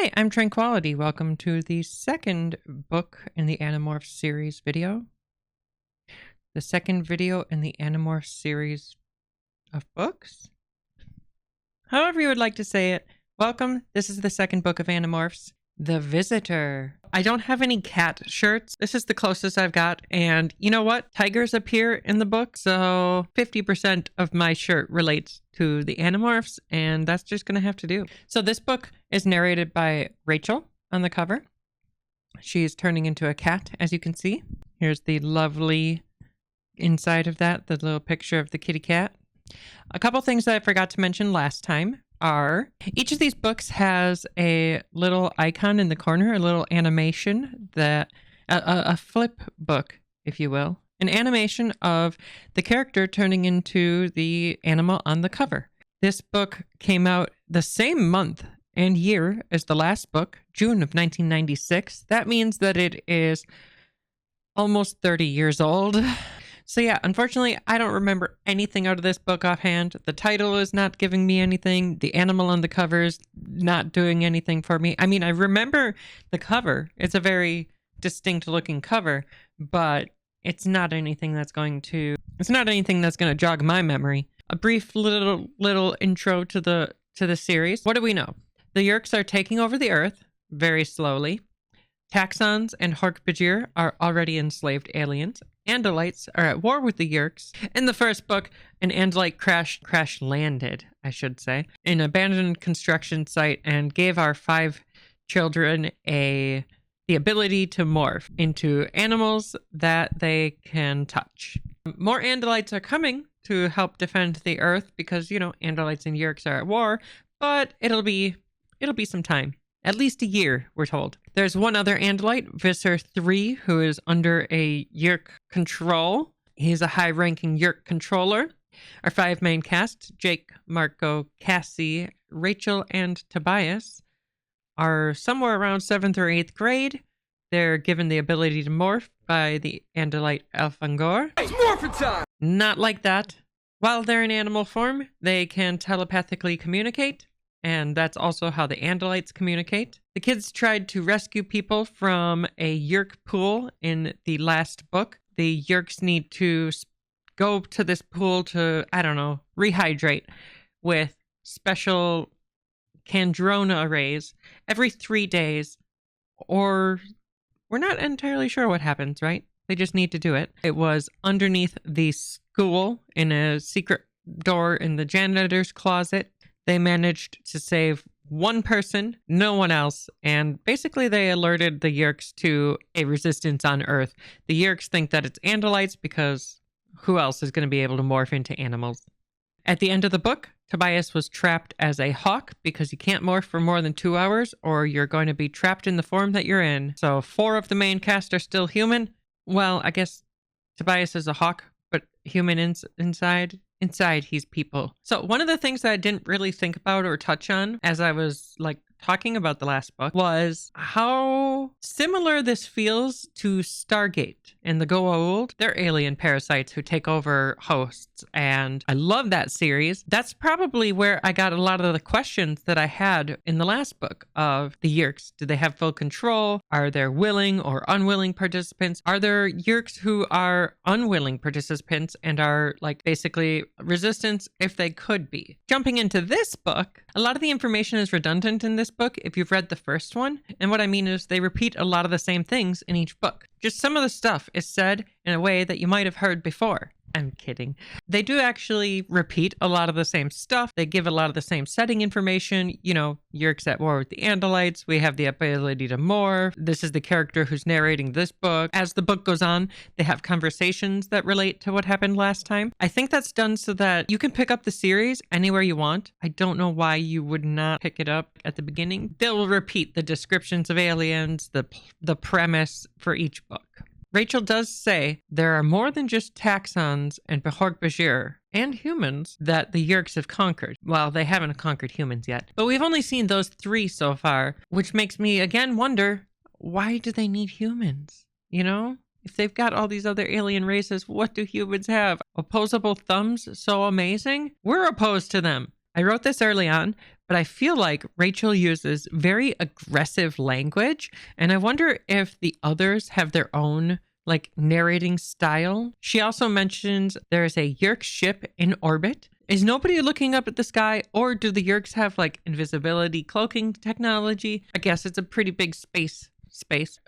Hi, I'm Trankoalaty. Welcome to the second book in the Animorphs series video. The second video in the Animorphs series of books? However you would like to say it. Welcome. This is the second book of Animorphs, The Visitor. I don't have any cat shirts. This is the closest I've got. And you know what? Tigers appear in the book, so 50% of my shirt relates to the Animorphs, and that's just going to have to do. So this book is narrated by Rachel on the cover. She's turning into a cat, as you can see. Here's the lovely inside of that, the little picture of the kitty cat. A couple things that I forgot to mention last time are each of these books has a little icon in the corner, a little animation that a flip book, if you will, an animation of the character turning into the animal on the cover. This book came out the same month and year as the last book, June of 1996. That means that it is almost 30 years old. So yeah, unfortunately, I don't remember anything out of this book offhand. The title is not giving me anything. The animal on the cover is not doing anything for me. I mean, I remember the cover. It's a very distinct looking cover, but it's not anything that's going to jog my memory. A brief little intro to the series. What do we know? The Yeerks are taking over the Earth very slowly. Taxxons and Hork-Bajir are already enslaved aliens. Andalites are at war with the Yeerks. In the first book, an Andalite crash landed, I should say, in an abandoned construction site and gave our 5 children the ability to morph into animals that they can touch. More Andalites are coming to help defend the Earth because, you know, Andalites and Yeerks are at war, but it'll be some time. At least a year, we're told. There's one other Andalite, Visser 3, who is under a Yeerk control. He's a high-ranking Yeerk controller. Our 5 main cast, Jake, Marco, Cassie, Rachel, and Tobias, are somewhere around 7th or 8th grade. They're given the ability to morph by the Andalite Elfangor. It's morphin' time! Not like that. While they're in animal form, they can telepathically communicate. And that's also how the Andalites communicate. The kids tried to rescue people from a Yeerk pool in the last book. The Yeerks need to go to this pool to, rehydrate with special Kandrona arrays every 3 days. Or we're not entirely sure what happens, right? They just need to do it. It was underneath the school in a secret door in the janitor's closet. They managed to save one person, no one else, and basically they alerted the Yeerks to a resistance on Earth. The Yeerks think that it's Andalites because who else is going to be able to morph into animals? At the end of the book, Tobias was trapped as a hawk because you can't morph for more than 2 hours or you're going to be trapped in the form that you're in. So 4 of the main cast are still human. Well, I guess Tobias is a hawk, but human inside. Inside, he's people. So one of the things that I didn't really think about or touch on as I was talking about the last book was how similar this feels to Stargate and the Goa'uld. They're alien parasites who take over hosts, and I love that series. That's probably where I got a lot of the questions that I had in the last book of the Yeerks. Do they have full control? Are there willing or unwilling participants? Are there Yeerks who are unwilling participants and are basically resistance if they could be? Jumping into this book, a lot of the information is redundant in this book if you've read the first one. And what I mean is they repeat a lot of the same things in each book. Just some of the stuff is said in a way that you might have heard before. I'm kidding. They do actually repeat a lot of the same stuff. They give a lot of the same setting information. You know, Yeerks at war with the Andalites. We have the ability to morph. This is the character who's narrating this book. As the book goes on, they have conversations that relate to what happened last time. I think that's done so that you can pick up the series anywhere you want. I don't know why you would not pick it up at the beginning. They'll repeat the descriptions of aliens, the premise for each book. Rachel does say there are more than just Taxxons and Hork-Bajir and humans that the Yeerks have conquered. Well, they haven't conquered humans yet, but we've only seen those 3 so far, which makes me again wonder, why do they need humans? You know? If they've got all these other alien races, what do humans have? Opposable thumbs? So amazing? We're opposed to them. I wrote this early on, but I feel like Rachel uses very aggressive language, and I wonder if the others have their own like narrating style. She also mentions there's a Yeerk ship in orbit. Is nobody looking up at the sky, or do the Yeerks have like invisibility cloaking technology? I guess it's a pretty big space.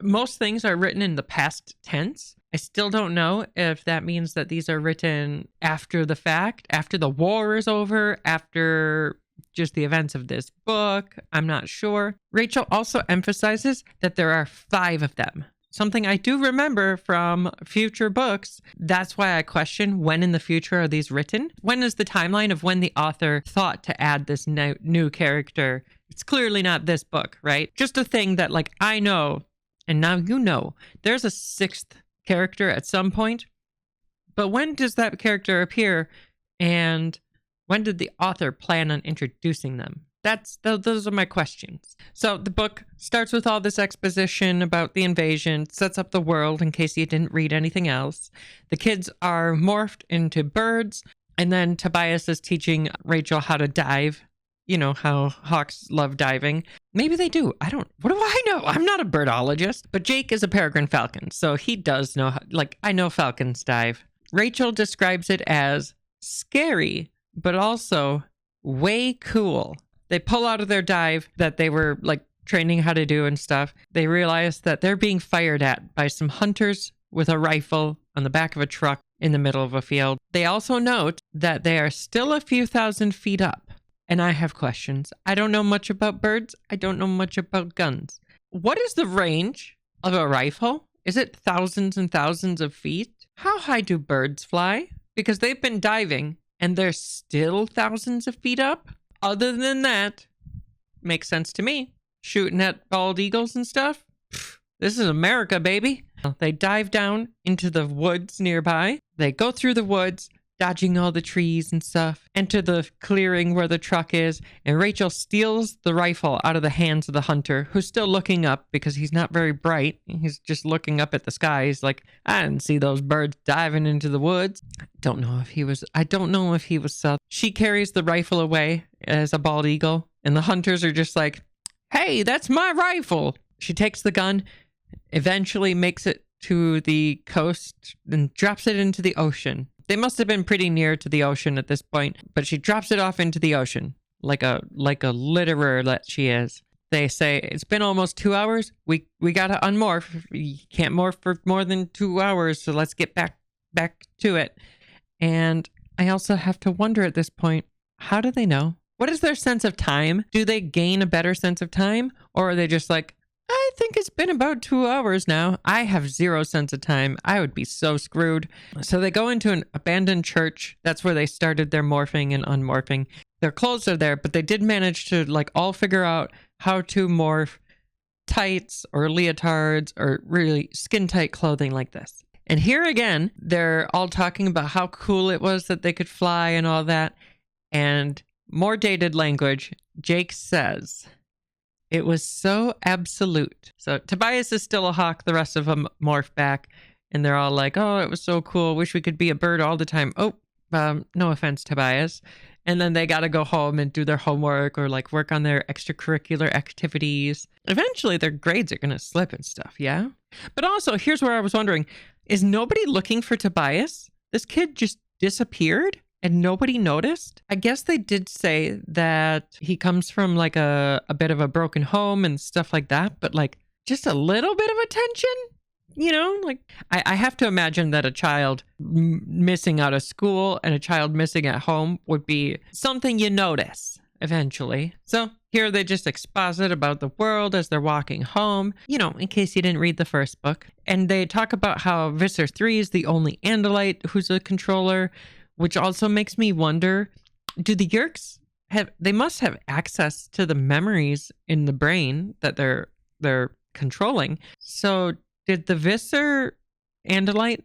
Most things are written in the past tense. I still don't know if that means that these are written after the fact, after the war is over, after just the events of this book. I'm not sure. Rachel also emphasizes that there are 5 of them. Something I do remember from future books. That's why I question when in the future are these written? When is the timeline of when the author thought to add this new character? It's clearly not this book, right? Just a thing that like I know, and now you know, there's a 6th character at some point. But when does that character appear? And when did the author plan on introducing them? Those are my questions. So the book starts with all this exposition about the invasion, sets up the world in case you didn't read anything else. The kids are morphed into birds, and then Tobias is teaching Rachel how to dive. You know how hawks love diving. Maybe they do. What do I know? I'm not a birdologist. But Jake is a peregrine falcon, so he does know I know falcons dive. Rachel describes it as scary, but also way cool. They pull out of their dive that they were like training how to do and stuff. They realize that they're being fired at by some hunters with a rifle on the back of a truck in the middle of a field. They also note that they are still a few thousand feet up. And I have questions. I don't know much about birds. I don't know much about guns. What is the range of a rifle? Is it thousands and thousands of feet? How high do birds fly? Because they've been diving and they're still thousands of feet up. Other than that, makes sense to me. Shooting at bald eagles and stuff. Pfft, this is America, baby. They dive down into the woods nearby. They go through the woods, dodging all the trees and stuff, enter the clearing where the truck is, and Rachel steals the rifle out of the hands of the hunter, who's still looking up because he's not very bright. He's just looking up at the sky. He's like, I didn't see those birds diving into the woods. I don't know if he was south. She carries the rifle away as a bald eagle, and the hunters are just like, hey, that's my rifle. She takes the gun, eventually makes it to the coast, and drops it into the ocean. They must have been pretty near to the ocean at this point, but she drops it off into the ocean like a litterer that she is. They say, it's been almost 2 hours. We gotta unmorph. You can't morph for more than 2 hours, so let's get back to it. And I also have to wonder at this point, how do they know? What is their sense of time? Do they gain a better sense of time? Or are they just like, I think it's been about 2 hours now. I have zero sense of time. I would be so screwed. So they go into an abandoned church. That's where they started their morphing and unmorphing. Their clothes are there, but they did manage to like all figure out how to morph tights or leotards or really skin tight clothing like this. And here again, they're all talking about how cool it was that they could fly and all that. And more dated language, Jake says, it was so absolute. So Tobias is still a hawk. The rest of them morph back. And they're all like, oh, it was so cool. Wish we could be a bird all the time. Oh, no offense, Tobias. And then they got to go home and do their homework or like work on their extracurricular activities. Eventually their grades are going to slip and stuff, yeah? But also, here's where I was wondering, is nobody looking for Tobias? This kid just disappeared? And nobody noticed? I guess they did say that he comes from like a bit of a broken home and stuff like that, but like just a little bit of attention, you know? Like I have to imagine that a child missing out of school and a child missing at home would be something you notice eventually. So here they just exposit about the world as they're walking home, you know, in case you didn't read the first book. And they talk about how Visser 3 is the only Andalite who's a controller, which also makes me wonder, do the Yeerks they must have access to the memories in the brain that they're controlling. So did the Visser Andalite,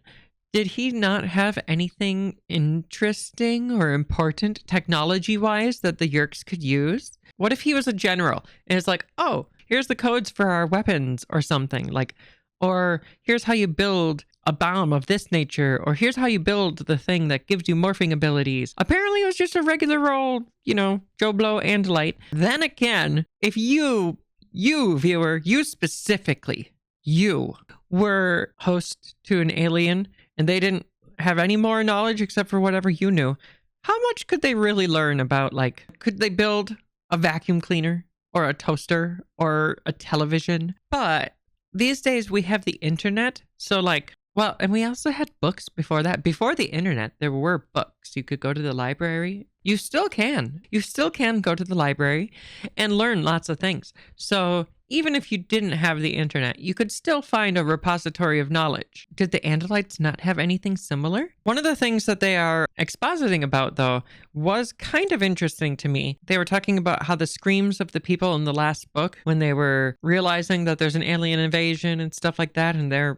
did he not have anything interesting or important technology-wise that the Yeerks could use? What if he was a general and it's like, oh, here's the codes for our weapons or something? Like, Or here's how you build a bomb of this nature, or here's how you build the thing that gives you morphing abilities. Apparently it was just a regular old, Joe Blow and light. Then again, if you viewer, you specifically, you were host to an alien and they didn't have any more knowledge except for whatever you knew, how much could they really learn about, like, could they build a vacuum cleaner or a toaster or a television? But these days we have the internet, so like, well, and we also had books before that. Before the internet, there were books. You could go to the library. You still can. You still can go to the library and learn lots of things. So even if you didn't have the internet, you could still find a repository of knowledge. Did the Andalites not have anything similar? One of the things that they are expositing about, though, was kind of interesting to me. They were talking about how the screams of the people in the last book, when they were realizing that there's an alien invasion and stuff like that, and their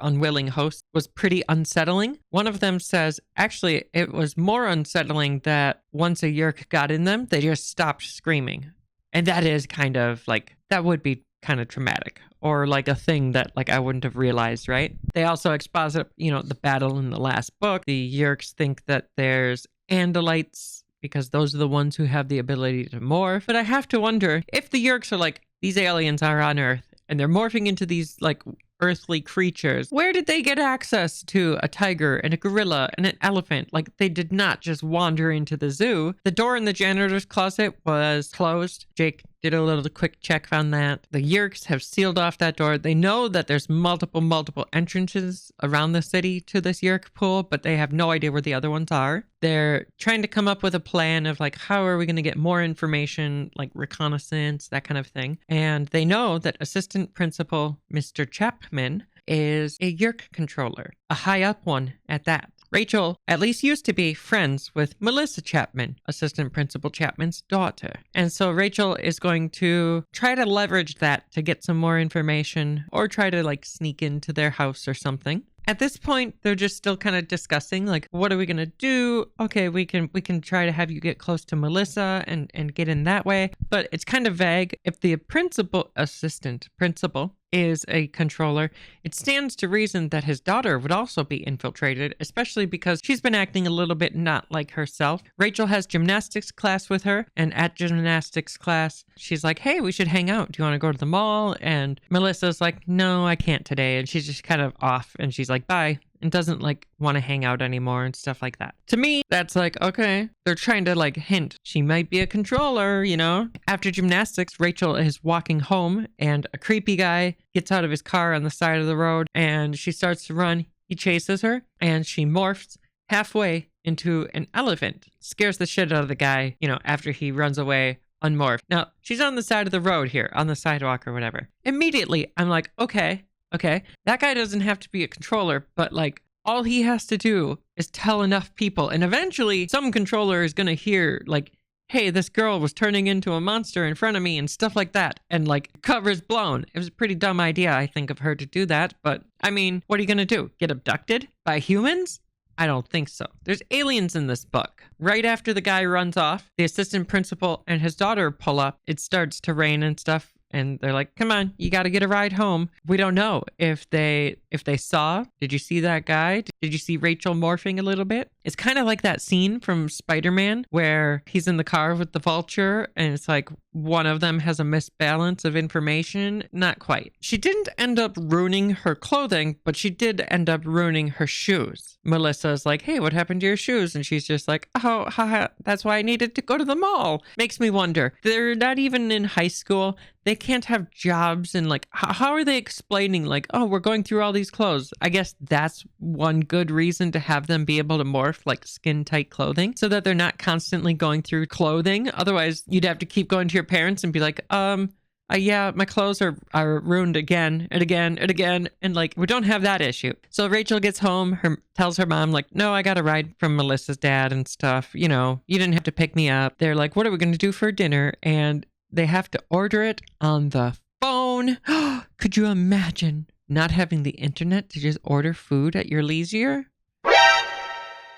unwilling host, was pretty unsettling. One of them says, actually, it was more unsettling that once a Yeerk got in them, they just stopped screaming. And that is kind of like, that would be kind of traumatic, or like a thing that like I wouldn't have realized, right? They also exposit, the battle in the last book. The Yeerks think that there's Andalites because those are the ones who have the ability to morph. But I have to wonder if the Yeerks are like, these aliens are on Earth and they're morphing into these like earthly creatures. Where did they get access to a tiger and a gorilla and an elephant? Like, they did not just wander into the zoo. The door in the janitor's closet was closed. Jake did a little quick check on that. The Yeerks have sealed off that door. They know that there's multiple entrances around the city to this Yeerk pool, but they have no idea where the other ones are. They're trying to come up with a plan of like, how are we going to get more information, like reconnaissance, that kind of thing. And they know that Assistant Principal Mr. Chapman is a Yeerk controller, a high up one at that. Rachel at least used to be friends with Melissa Chapman, Assistant Principal Chapman's daughter. And so Rachel is going to try to leverage that to get some more information, or try to like sneak into their house or something. At this point, they're just still kind of discussing, like, what are we going to do? Okay, we can try to have you get close to Melissa and get in that way. But it's kind of vague. If the assistant principal is a controller, it stands to reason that his daughter would also be infiltrated, especially because she's been acting a little bit not like herself. Rachel has gymnastics class with her, and at gymnastics class, she's like, hey, we should hang out. Do you want to go to the mall? And Melissa's like, no, I can't today. And she's just kind of off, and she's like, bye. And doesn't like want to hang out anymore and stuff like that. To me, that's like, okay, they're trying to like hint she might be a controller, After gymnastics, Rachel is walking home and a creepy guy gets out of his car on the side of the road and she starts to run. He chases her and she morphs halfway into an elephant. Scares the shit out of the guy, after he runs away unmorphed. Now, she's on the side of the road here, on the sidewalk or whatever. Immediately, I'm like, okay, that guy doesn't have to be a controller, but like all he has to do is tell enough people, and eventually some controller is going to hear like, hey, this girl was turning into a monster in front of me and stuff like that, and like cover's blown. It was a pretty dumb idea, I think, of her to do that, but I mean, what are you going to do? Get abducted by humans? I don't think so. There's aliens in this book. Right after the guy runs off, the assistant principal and his daughter pull up. It starts to rain and stuff. And they're like, come on, you got to get a ride home. We don't know if they saw. Did you see that guy? Did you see Rachel morphing a little bit? It's kind of like that scene from Spider-Man where he's in the car with the vulture and it's like one of them has a misbalance of information. Not quite. She didn't end up ruining her clothing, but she did end up ruining her shoes. Melissa's like, hey, what happened to your shoes? And she's just like, oh, haha, that's why I needed to go to the mall. Makes me wonder. They're not even in high school. They can't have jobs, and like, how are they explaining like, oh, we're going through all these clothes? I guess that's one good reason to have them be able to morph like skin tight clothing so that they're not constantly going through clothing. Otherwise, you'd have to keep going to your parents and be like, yeah, my clothes are ruined again and again and again. And like, we don't have that issue. So Rachel gets home, tells her mom like, no, I got a ride from Melissa's dad and stuff. You didn't have to pick me up. They're like, what are we going to do for dinner? And they have to order it on the phone. Could you imagine not having the internet to just order food at your leisure?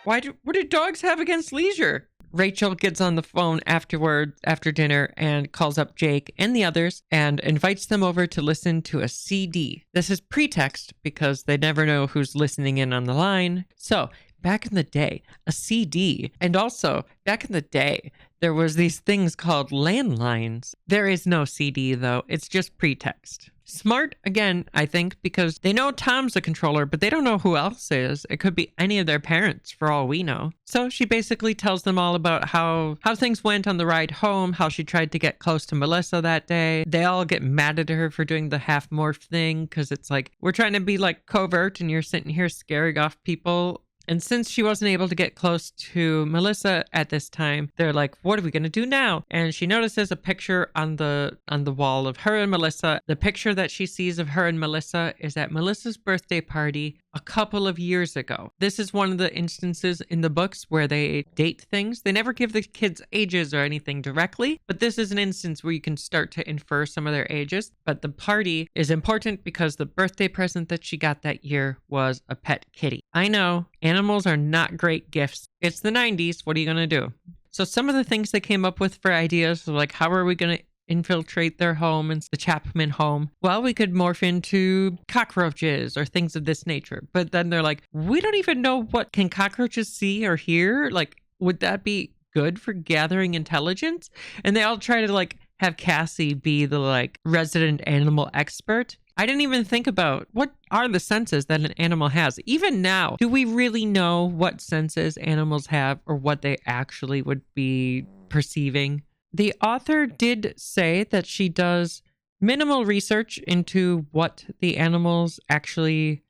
What do dogs have against leisure? Rachel gets on the phone after dinner and calls up Jake and the others and invites them over to listen to a CD. This is pretext because they never know who's listening in on the line. So back in the day, a CD, and also back in the day, there was these things called landlines. There is no CD though. It's just pretext. Smart, again, I think, because they know Tom's the controller, but they don't know who else is. It could be any of their parents, for all we know. So she basically tells them all about how things went on the ride home, how she tried to get close to Melissa that day. They all get mad at her for doing the half morph thing, because it's like, we're trying to be like covert, and you're sitting here scaring off people. And since she wasn't able to get close to Melissa at this time, they're like, what are we going to do now? And she notices a picture on the wall of her and Melissa. The picture that she sees of her and Melissa is at Melissa's birthday party a couple of years ago. This is one of the instances in the books where they date things. They never give the kids ages or anything directly, but this is an instance where you can start to infer some of their ages. But the party is important because the birthday present that she got that year was a pet kitty. I know, animals are not great gifts. It's the 90s. What are you going to do? So some of the things they came up with for ideas, like how are we going to infiltrate their home and the Chapman home? Well, we could morph into cockroaches or things of this nature. But then they're like, we don't even know what can cockroaches see or hear. Like, would that be good for gathering intelligence? And they all try to like have Cassie be the like resident animal expert. I didn't even think about what are the senses that an animal has. Even now, do we really know what senses animals have or what they actually would be perceiving? The author did say that she does minimal research into what the animals'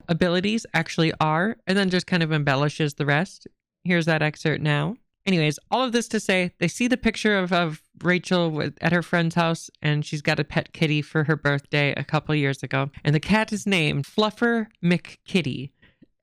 abilities actually are, and then just kind of embellishes the rest. Here's that excerpt now. Anyways, all of this to say, they see the picture of Rachel at her friend's house, and she's got a pet kitty for her birthday a couple years ago. And the cat is named Fluffer McKitty.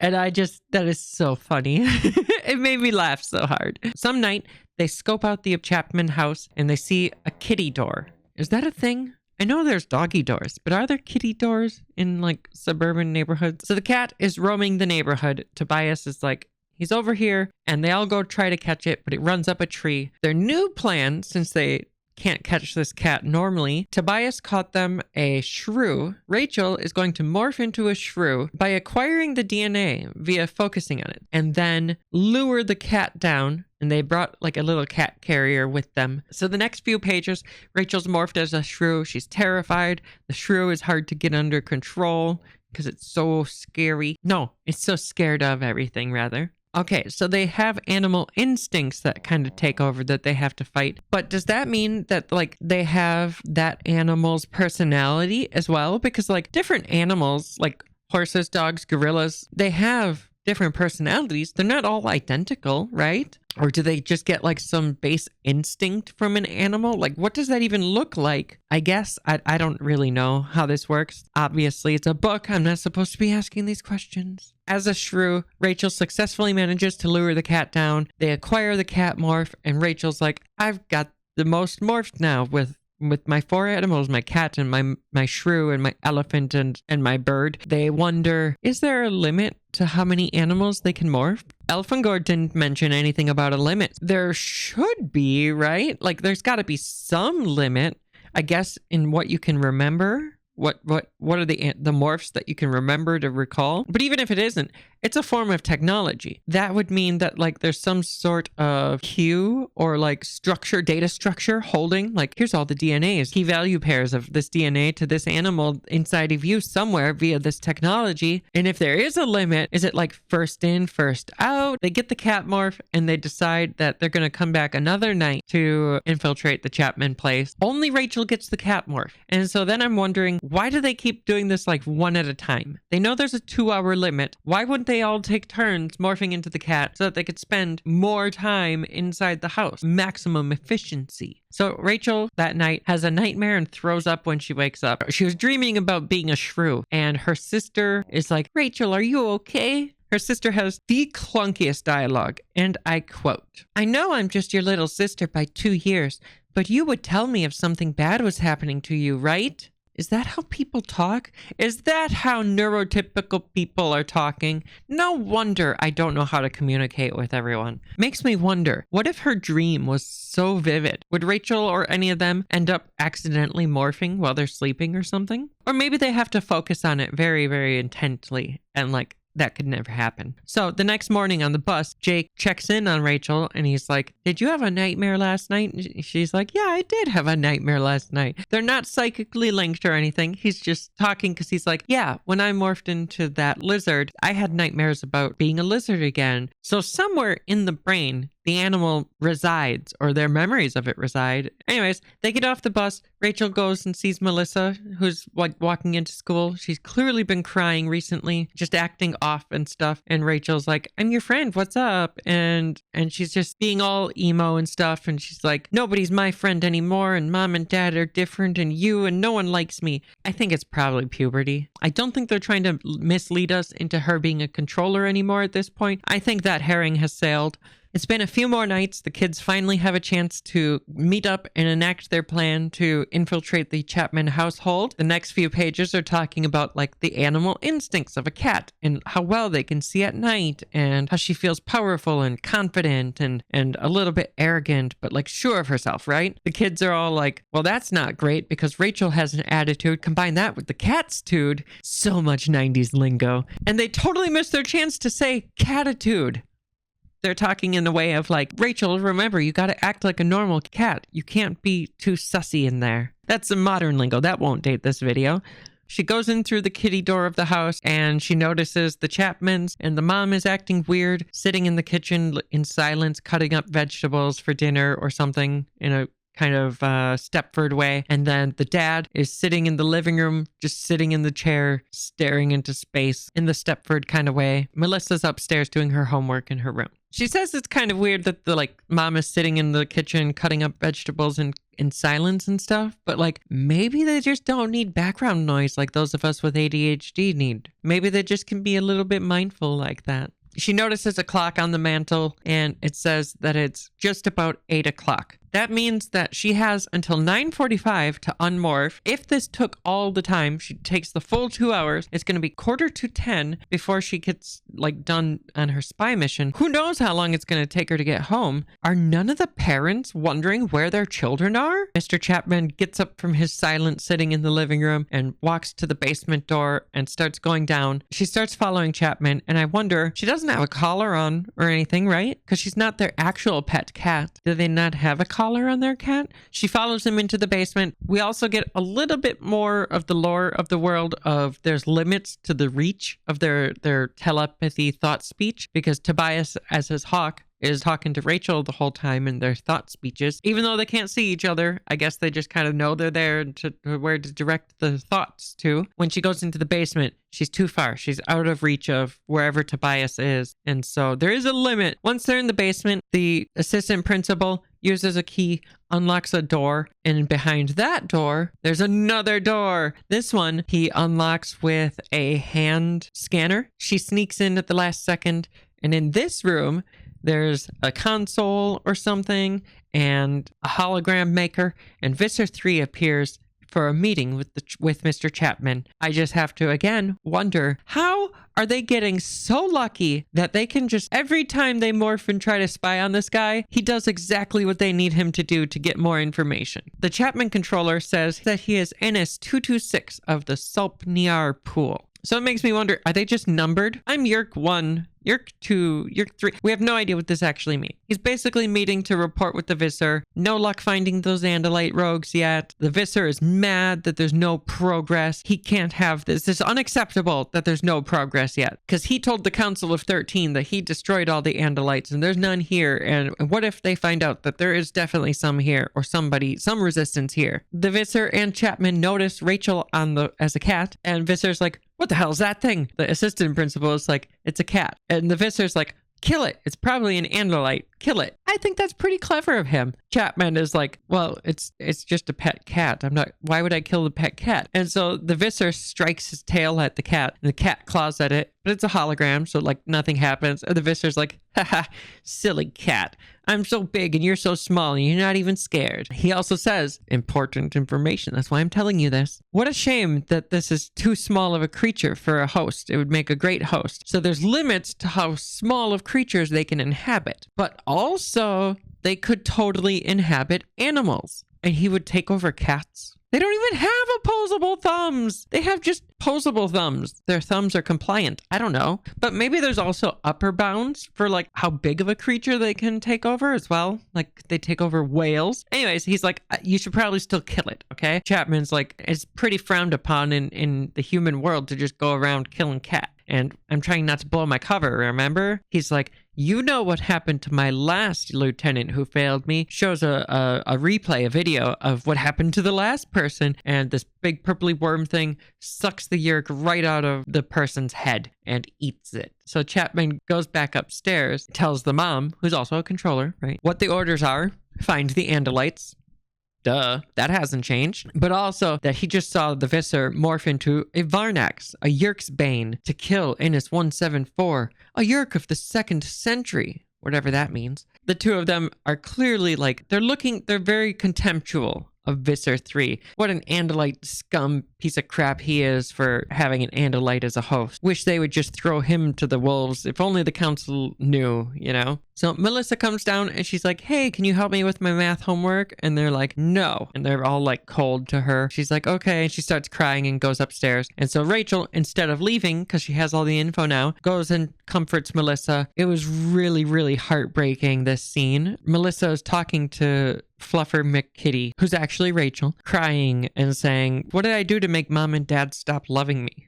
And that is so funny. It made me laugh so hard. Some night, they scope out the Chapman house and they see a kitty door. Is that a thing? I know there's doggy doors, but are there kitty doors in like suburban neighborhoods? So the cat is roaming the neighborhood. Tobias is like, he's over here, and they all go try to catch it, but it runs up a tree. Their new plan, since they can't catch this cat normally, Tobias caught them a shrew. Rachel is going to morph into a shrew by acquiring the DNA via focusing on it, and then lure the cat down. And they brought like a little cat carrier with them. So the next few pages, Rachel's morphed as a shrew. She's terrified. The shrew is hard to get under control because it's so scary. No, it's so scared of everything, rather. Okay, so they have animal instincts that kind of take over that they have to fight. But does that mean that like they have that animal's personality as well? Because like different animals, like horses, dogs, gorillas, they have different personalities. They're not all identical, right? Or do they just get like some base instinct from an animal? Like, what does that even look like? I guess I don't really know how this works. Obviously, it's a book. I'm not supposed to be asking these questions. As a shrew, Rachel successfully manages to lure the cat down. They acquire the cat morph, and Rachel's like, I've got the most morphed now with my 4 animals, my cat and my shrew and my elephant and my bird. They wonder, is there a limit to how many animals they can morph? Elfangor didn't mention anything about a limit. There should be, right? Like there's got to be some limit, I guess, in what you can remember. What are the morphs that you can remember to recall? But even if it isn't, it's a form of technology. That would mean that like there's some sort of queue or like data structure holding, like here's all the DNAs, key value pairs of this DNA to this animal inside of you somewhere via this technology. And if there is a limit, is it like first in, first out? They get the cat morph and they decide that they're going to come back another night to infiltrate the Chapman place. Only Rachel gets the cat morph. And so then I'm wondering, why do they keep doing this like one at a time? They know there's a 2-hour limit. Why wouldn't they all take turns morphing into the cat so that they could spend more time inside the house? Maximum efficiency. So Rachel that night has a nightmare and throws up when she wakes up. She was dreaming about being a shrew, and her sister is like, Rachel, are you okay? Her sister has the clunkiest dialogue, and I quote, I know I'm just your little sister by 2 years, but you would tell me if something bad was happening to you, right? Is that how people talk? Is that how neurotypical people are talking? No wonder I don't know how to communicate with everyone. Makes me wonder, what if her dream was so vivid? Would Rachel or any of them end up accidentally morphing while they're sleeping or something? Or maybe they have to focus on it very, very intently and like, that could never happen. So the next morning on the bus, Jake checks in on Rachel and he's like, did you have a nightmare last night? And she's like, yeah, I did have a nightmare last night. They're not psychically linked or anything. He's just talking because he's like, yeah, when I morphed into that lizard, I had nightmares about being a lizard again. So somewhere in the brain, the animal resides, or their memories of it reside. Anyways, they get off the bus. Rachel goes and sees Melissa, who's like walking into school. She's clearly been crying recently, just acting off and stuff. And Rachel's like, I'm your friend, what's up? And she's just being all emo and stuff. And she's like, nobody's my friend anymore. And mom and dad are different. And you and no one likes me. I think it's probably puberty. I don't think they're trying to mislead us into her being a controller anymore at this point. I think that herring has sailed. It's been a few more nights. The kids finally have a chance to meet up and enact their plan to infiltrate the Chapman household. The next few pages are talking about like the animal instincts of a cat and how well they can see at night and how she feels powerful and confident and a little bit arrogant, but like sure of herself, right? The kids are all like, well, that's not great because Rachel has an attitude. Combine that with the cat's tude. So much 90s lingo. And they totally missed their chance to say catitude. They're talking in the way of like, Rachel, remember, you got to act like a normal cat. You can't be too sussy in there. That's a modern lingo. That won't date this video. She goes in through the kitty door of the house and she notices the Chapmans and the mom is acting weird, sitting in the kitchen in silence, cutting up vegetables for dinner or something in a kind of Stepford way. And then the dad is sitting in the living room, just sitting in the chair, staring into space in the Stepford kind of way. Melissa's upstairs doing her homework in her room. She says it's kind of weird that the like mom is sitting in the kitchen cutting up vegetables in silence and stuff, but like maybe they just don't need background noise like those of us with ADHD need. Maybe they just can be a little bit mindful like that. She notices a clock on the mantle and it says that it's just about 8 o'clock. That means that she has until 9:45 to unmorph. If this took all the time, she takes the full 2 hours. It's going to be 9:45 before she gets like done on her spy mission. Who knows how long it's going to take her to get home? Are none of the parents wondering where their children are? Mr. Chapman gets up from his silent sitting in the living room and walks to the basement door and starts going down. She starts following Chapman and I wonder, she doesn't have a collar on or anything, right? Because she's not their actual pet cat. Do they not have a collar on their cat? She follows him into the basement. We also get a little bit more of the lore of the world of there's limits to the reach of their telepathy thought speech because Tobias as his hawk is talking to Rachel the whole time in their thought speeches. Even though they can't see each other, I guess they just kind of know they're there to where to direct the thoughts to. When she goes into the basement, she's too far. She's out of reach of wherever Tobias is. And so there is a limit. Once they're in the basement, the assistant principal uses a key, unlocks a door, and behind that door, there's another door. This one he unlocks with a hand scanner. She sneaks in at the last second, and in this room, there's a console or something and a hologram maker, and Visser 3 appears for a meeting with Mr. Chapman. I just have to again wonder, how are they getting so lucky that they can just every time they morph and try to spy on this guy, he does exactly what they need him to do to get more information. The Chapman controller says that he is NS226 of the Sulpniar pool. So it makes me wonder, are they just numbered? I'm Yerk 1, Yerk 2, Yerk 3. We have no idea what this actually means. He's basically meeting to report with the Visser. No luck finding those Andalite rogues yet. The Visser is mad that there's no progress. He can't have this. It's unacceptable that there's no progress yet. Because he told the Council of 13 that he destroyed all the Andalites and there's none here. And what if they find out that there is definitely some here or some resistance here? The Visser and Chapman notice Rachel as a cat, and Visser's like, what the hell is that thing? The assistant principal is like, it's a cat. And the Visser's like, kill it. It's probably an Andalite. kill it. I think that's pretty clever of him. Chapman is like, well, it's just a pet cat. Why would I kill the pet cat? And so the Visser strikes his tail at the cat, and the cat claws at it, but it's a hologram, so like nothing happens. And the Visser's like, haha, silly cat. I'm so big and you're so small and you're not even scared. He also says, important information. That's why I'm telling you this. What a shame that this is too small of a creature for a host. It would make a great host. So there's limits to how small of creatures they can inhabit. But also, they could totally inhabit animals. And he would take over cats. They don't even have opposable thumbs. They have just posable thumbs. Their thumbs are compliant. I don't know. But maybe there's also upper bounds for like how big of a creature they can take over as well. Like they take over whales. Anyways, he's like, you should probably still kill it, okay? Chapman's like, it's pretty frowned upon in the human world to just go around killing cats. And I'm trying not to blow my cover, remember? He's like, you know what happened to my last lieutenant who failed me. Shows a replay, a video of what happened to the last person. And this big purpley worm thing sucks the yerk right out of the person's head and eats it. So Chapman goes back upstairs, tells the mom, who's also a controller, right, what the orders are. Find the Andalites. Duh, that hasn't changed. But also that he just saw the Visser morph into a Varnax, a Yerk's Bane, to kill Innis 174, a Yerk of the 2nd century, whatever that means. The two of them are clearly like, they're very contemptual of Visser 3. What an Andalite scum piece of crap he is for having an Andalite as a host. Wish they would just throw him to the wolves. If only the council knew, you know? So Melissa comes down and she's like, hey, can you help me with my math homework? And they're like, no. And they're all like cold to her. She's like, okay. And she starts crying and goes upstairs. And so Rachel, instead of leaving, because she has all the info now, goes and comforts Melissa. It was really, really heartbreaking, this scene. Melissa is talking to Fluffer McKitty, who's actually Rachel, crying and saying, what did I do to make mom and dad stop loving me?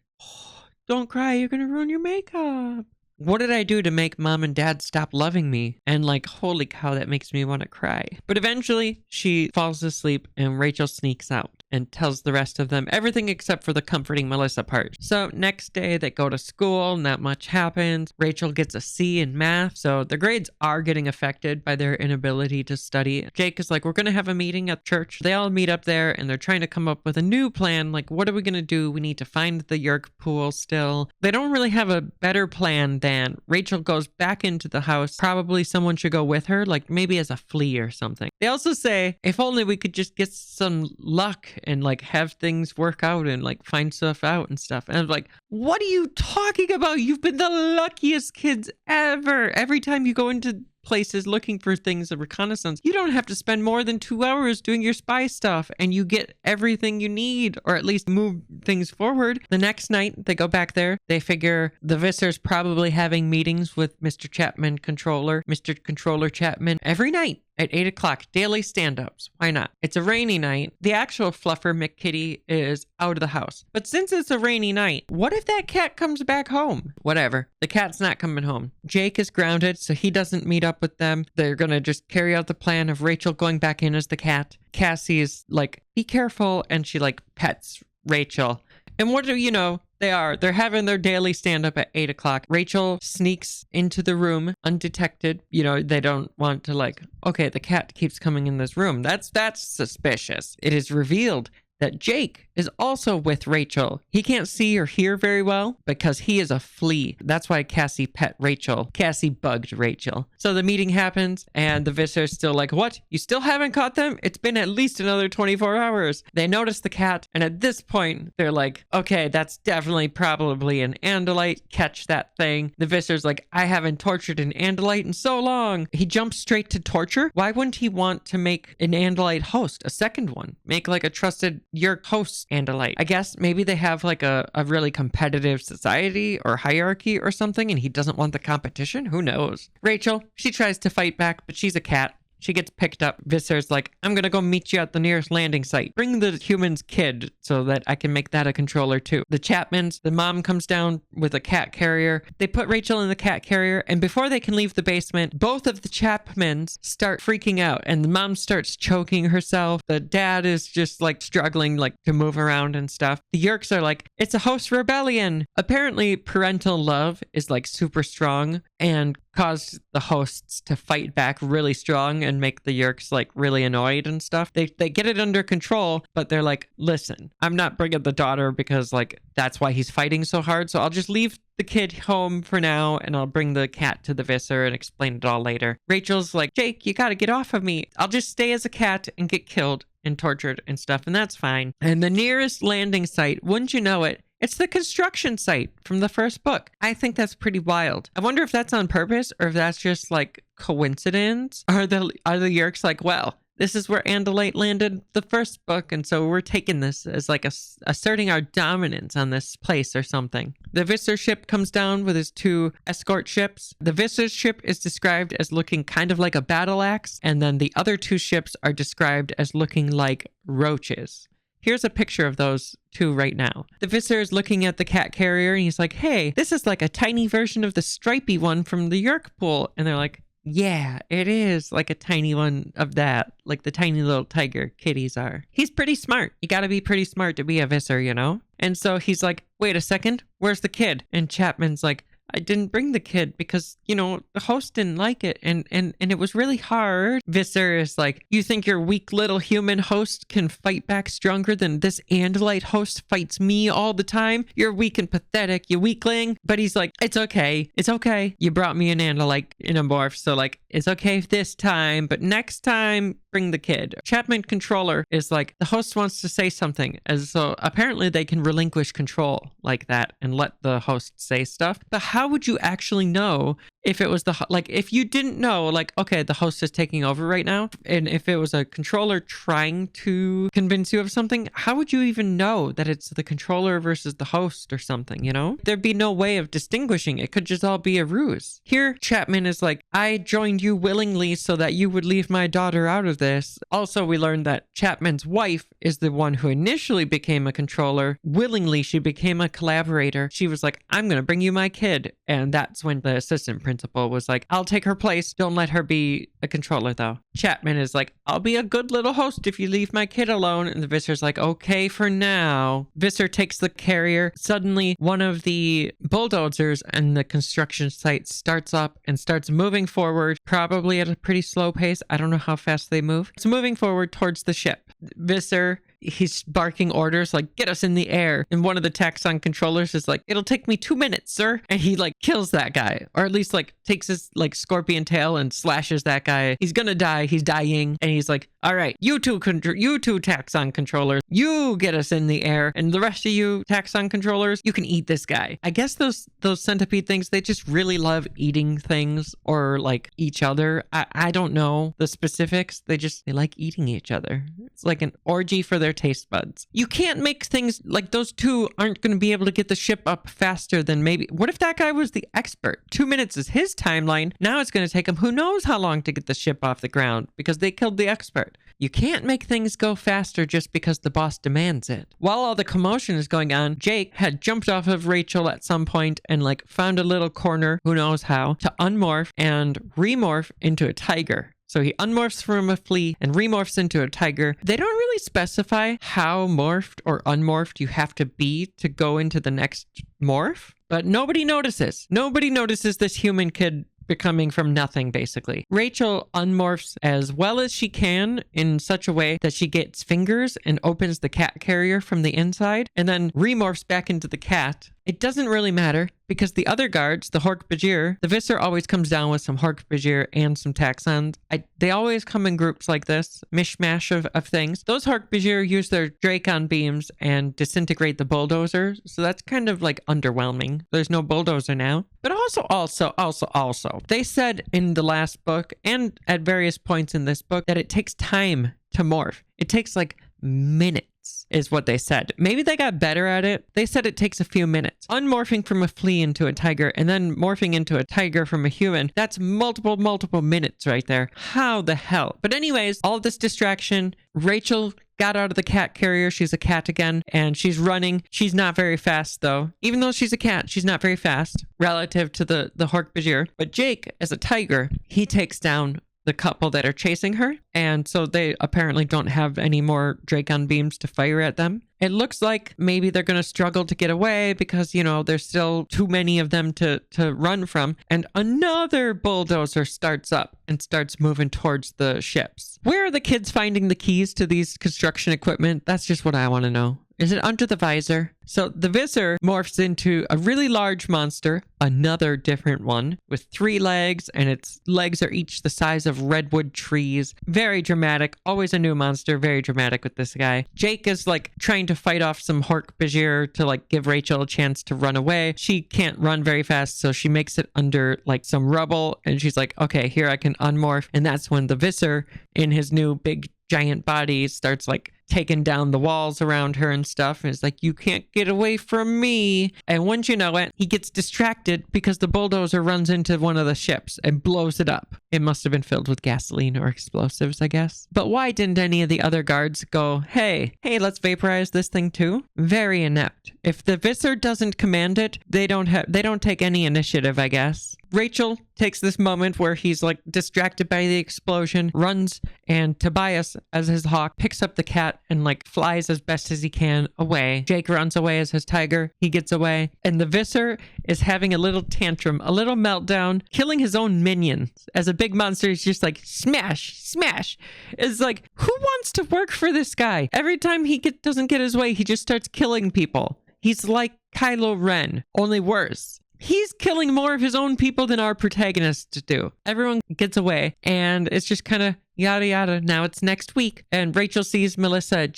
Don't cry, you're gonna ruin your makeup. What did I do to make mom and dad stop loving me? And like, holy cow, that makes me want to cry. But eventually she falls asleep and Rachel sneaks out and tells the rest of them everything except for the comforting Melissa part. So next day they go to school, not much happens. Rachel gets a C in math, so the grades are getting affected by their inability to study. Jake is like, we're gonna have a meeting at church. They all meet up there and they're trying to come up with a new plan. Like, what are we gonna do? We need to find the Yerk pool still. They don't really have a better plan than Rachel goes back into the house. Probably someone should go with her, like maybe as a flea or something. They also say, if only we could just get some luck and like have things work out and like find stuff out and stuff. And I'm like, what are you talking about? You've been the luckiest kids ever. Every time you go into places looking for things of reconnaissance, you don't have to spend more than 2 hours doing your spy stuff and you get everything you need, or at least move things forward. The next night they go back there. They figure the Visser's probably having meetings with Mr. Chapman Controller, Mr. Controller Chapman, every night at 8 o'clock, daily stand-ups. Why not? It's a rainy night. The actual Fluffer McKitty is out of the house. But since it's a rainy night, what if that cat comes back home? Whatever. The cat's not coming home. Jake is grounded, so he doesn't meet up with them. They're gonna just carry out the plan of Rachel going back in as the cat. Cassie is like, be careful, and she like pets Rachel. And what do you know? They're having their daily stand-up at 8 o'clock. Rachel sneaks into the room undetected. You know, they don't want to like, okay, the cat keeps coming in this room. That's suspicious. It is revealed that Jake is also with Rachel. He can't see or hear very well because he is a flea. That's why Cassie pet Rachel. Cassie bugged Rachel. So the meeting happens and the Visser's still like, what? You still haven't caught them? It's been at least another 24 hours. They notice the cat, and at this point, they're like, okay, that's definitely probably an Andalite. Catch that thing. The Visser's like, I haven't tortured an Andalite in so long. He jumps straight to torture. Why wouldn't he want to make an Andalite host, a second one? Make like a trusted Yerk host Andalite. I guess maybe they have like a really competitive society or hierarchy or something, and he doesn't want the competition. Who knows? Rachel, she tries to fight back, but she's a cat. She gets picked up. Visser's like, I'm gonna go meet you at the nearest landing site. Bring the human's kid so that I can make that a controller too. The Chapmans, the mom comes down with a cat carrier. They put Rachel in the cat carrier, and before they can leave the basement, both of the Chapmans start freaking out, and the mom starts choking herself. The dad is just like struggling like to move around and stuff. The Yerks are like, it's a host rebellion. Apparently parental love is like super strong and caused the hosts to fight back really strong and make the Yeerks like really annoyed and stuff. They get it under control, but they're like, listen, I'm not bringing the daughter because like that's why he's fighting so hard. So I'll just leave the kid home for now and I'll bring the cat to the Visser and explain it all later. Rachel's like, Jake, you gotta get off of me. I'll just stay as a cat and get killed and tortured and stuff, and that's fine. And the nearest landing site, wouldn't you know it, it's the construction site from the first book. I think that's pretty wild. I wonder if that's on purpose or if that's just like coincidence. Are the Yeerks like, well, this is where Andalite landed the first book, and so we're taking this as like asserting our dominance on this place or something. The Visser ship comes down with his 2 escort ships. The Visser ship is described as looking kind of like a battle axe, and then the other 2 ships are described as looking like roaches. Here's a picture of those 2 right now. The Visser is looking at the cat carrier and he's like, hey, this is like a tiny version of the stripy one from the Yeerk pool. And they're like, yeah, it is like a tiny one of that, like the tiny little tiger kitties are. He's pretty smart. You gotta be pretty smart to be a Visser, you know? And so he's like, wait a second, where's the kid? And Chapman's like, I didn't bring the kid because, you know, the host didn't like it and it was really hard. Visser is like, you think your weak little human host can fight back stronger than this Andalite host fights me all the time? You're weak and pathetic, you weakling. But he's like, it's okay. It's okay. You brought me an Andalite in a morph, so like, it's okay this time, but next time, bring the kid. Chapman controller is like, the host wants to say something, as so apparently they can relinquish control like that and let the host say stuff. But how would you actually know if it was like, if you didn't know, like, okay, the host is taking over right now, and if it was a controller trying to convince you of something, how would you even know that it's the controller versus the host or something, you know? There'd be no way of distinguishing. It could just all be a ruse. Here, Chapman is like, I joined you willingly so that you would leave my daughter out of this. Also, we learned that Chapman's wife is the one who initially became a controller. Willingly, she became a collaborator. She was like, I'm going to bring you my kid. And that's when the assistant principal was like, I'll take her place. Don't let her be a controller, though. Chapman is like, I'll be a good little host if you leave my kid alone. And the Visser's like, okay, for now. Visser takes the carrier. Suddenly, one of the bulldozers and the construction site starts up and starts moving forward, probably at a pretty slow pace. I don't know how fast they move. It's moving forward towards the ship. Visser, he's barking orders like, get us in the air. And one of the Taxon controllers is like, it'll take me 2 minutes, sir. And he like kills that guy, or at least like takes his like scorpion tail and slashes that guy. He's gonna die. He's dying. And he's like, all right, you two Taxon controllers, you get us in the air. And the rest of you Taxon controllers, you can eat this guy. I guess those centipede things, they just really love eating things or like each other. I don't know the specifics. They like eating each other. It's like an orgy for their taste buds. You can't make things like those 2 aren't going to be able to get the ship up faster than maybe. What if that guy was the expert? 2 minutes is his timeline. Now it's going to take him who knows how long to get the ship off the ground because they killed the expert. You can't make things go faster just because the boss demands it. While all the commotion is going on, Jake had jumped off of Rachel at some point and like found a little corner, who knows how, to unmorph and remorph into a tiger. So he unmorphs from a flea and remorphs into a tiger. They don't really specify how morphed or unmorphed you have to be to go into the next morph, but nobody notices. Nobody notices this human kid becoming from nothing, basically. Rachel unmorphs as well as she can in such a way that she gets fingers and opens the cat carrier from the inside and then remorphs back into the cat. It doesn't really matter because the other guards, the Hork-Bajir, the Visser always comes down with some Hork-Bajir and some Taxons. They always come in groups like this, mishmash of things. Those Hork-Bajir use their Dracon beams and disintegrate the bulldozer, so that's kind of like underwhelming. There's no bulldozer now. But also, they said in the last book and at various points in this book that it takes time to morph. It takes like minutes. Is what they said. Maybe they got better at it. They said it takes a few minutes. Unmorphing from a flea into a tiger and then morphing into a tiger from a human. That's multiple minutes right there. How the hell? But anyways, all this distraction, Rachel got out of the cat carrier. She's a cat again and she's running. She's not very fast though. Even though she's a cat, she's not very fast relative to the Hork-Bajir. But Jake, as a tiger, he takes down the couple that are chasing her. And so they apparently don't have any more Dracon beams to fire at them. It looks like maybe they're going to struggle to get away because, you know, there's still too many of them to run from. And another bulldozer starts up and starts moving towards the ships. Where are the kids finding the keys to these construction equipment? That's just what I want to know. Is it under the visor? So the visor morphs into a really large monster, another different one, with 3 legs, and its legs are each the size of redwood trees. Very dramatic. Always a new monster. Very dramatic with this guy. Jake is like trying to fight off some Hork-Bajir to like give Rachel a chance to run away. She can't run very fast, so she makes it under like some rubble, and she's like, okay, here I can unmorph. And that's when the visor in his new big giant body starts like taking down the walls around her and stuff, and it's like, you can't get away from me. And once you know it, he gets distracted because the bulldozer runs into one of the ships and blows it up. It must have been filled with gasoline or explosives, I guess. But why didn't any of the other guards go, hey, let's vaporize this thing too? Very inept. If the visor doesn't command it, they don't take any initiative, I guess. Rachel takes this moment where he's like distracted by the explosion, runs, and Tobias, as his hawk, picks up the cat and like flies as best as he can away. Jake runs away as his tiger. He gets away. And the visor is having a little tantrum, a little meltdown, killing his own minions. As a big monster, he's just like, smash, smash. It's like, who wants to work for this guy? Every time he doesn't get his way, he just starts killing people. He's like Kylo Ren, only worse. He's killing more of his own people than our protagonists do. Everyone gets away, and it's just kind of yada yada. Now it's next week, and Rachel sees Melissa at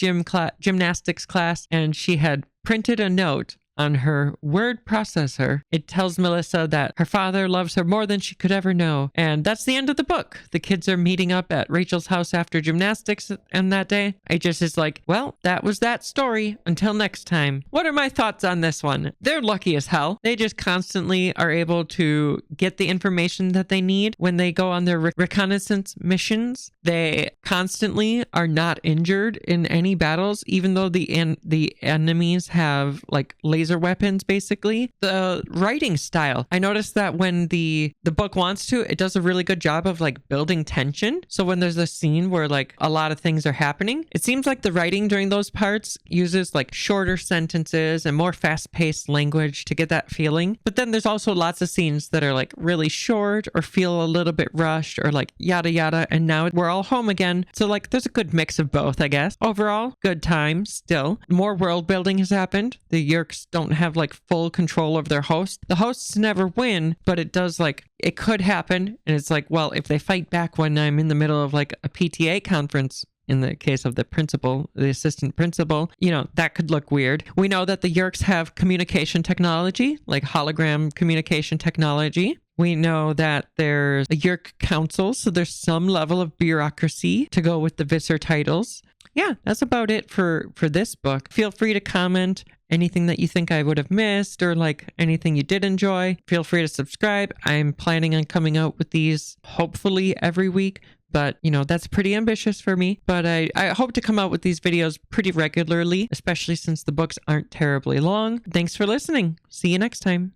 gymnastics class, and she had printed a note on her word processor. It tells Melissa that her father loves her more than she could ever know. And that's the end of the book. The kids are meeting up at Rachel's house after gymnastics and that day. It just is like, well, that was that story. Until next time. What are my thoughts on this one? They're lucky as hell. They just constantly are able to get the information that they need when they go on their reconnaissance missions. They constantly are not injured in any battles, even though the enemies have like laser weapons, basically. The writing style, I noticed that when the book wants to, it does a really good job of like building tension. So when there's a scene where like a lot of things are happening, it seems like the writing during those parts uses like shorter sentences and more fast-paced language to get that feeling. But then there's also lots of scenes that are like really short or feel a little bit rushed or like yada yada, and now we're all home again. So like there's a good mix of both, I guess. Overall, good time still. More world building has happened. The Yeerks don't have like full control of their host. The hosts never win, but it does like, it could happen. And it's like, well, if they fight back when I'm in the middle of like a PTA conference, in the case of the principal, the assistant principal, you know, that could look weird. We know that the Yeerks have communication technology, like hologram communication technology. We know that there's a Yeerk council, so there's some level of bureaucracy to go with the Visser titles. Yeah, that's about it for this book. Feel free to comment anything that you think I would have missed or like anything you did enjoy. Feel free to subscribe. I'm planning on coming out with these hopefully every week, but you know, that's pretty ambitious for me. But I hope to come out with these videos pretty regularly, especially since the books aren't terribly long. Thanks for listening. See you next time.